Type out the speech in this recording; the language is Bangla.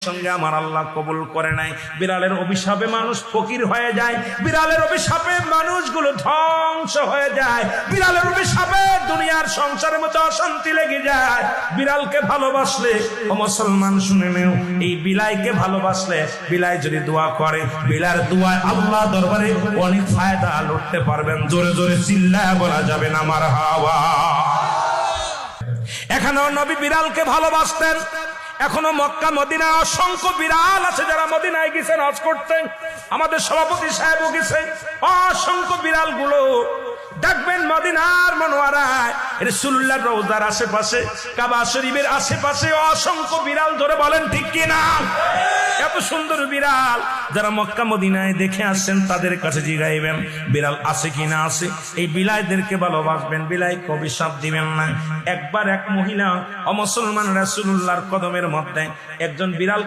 সঙ্গে আমার আল্লাহ কবুল করে নাই। বিড়ালের অভিশাপে মানুষ ফকির হয়ে যায়, বিড়ালের অভিশাপে মানুষগুলো ধ্বংস হয়ে যায়, বিড়ালের অভিশাপে দুনিয়ার সংসারের মধ্যে অশান্তি লেগে যায়। বিড়ালকে ভালোবাসলে ও মুসলমান শুনে নেও, এই বিলাইকে ভালোবাসলে বিলাই যদি দোয়া করে, বিলার দোয়ায় আল্লাহ দরবারে অনেক ফায়দা লুটতে পারবেন। জোরে জোরে চিল্লায় বলা যাবে না মারহাবা। এখানেও নবী বিড়ালকে ভালোবাসতেন। এখনো মক্কা মদিনা অসংখ্য বিড়াল আছে যারা মদিনায় গেছেন হজ করতেন। আমাদের সভাপতি সাহেবও গেছে। অসংখ্য বিড়াল গুলো দেখবেন মদিনার মনোয়ারায়, রাসূলুল্লাহর রওজার আশেপাশে, কাবা শরীফের আশেপাশে অসংখ্য বিড়াল। ধরে বলেন ঠিক কিনা? এত সুন্দর বিড়াল যারা মক্কা মদিনায় দেখে আসছেন তাদের কাছে জিগাইবেন বিড়াল আছে কিনা আছে। এই বিলাইদেরকে ভালোবাসবেন, বিলাইকে অভিশাপ দিবেন না। একবার এক মহিলা অমুসলমান রাসূলুল্লাহর কদমের মধ্যে একজন বিড়ালকে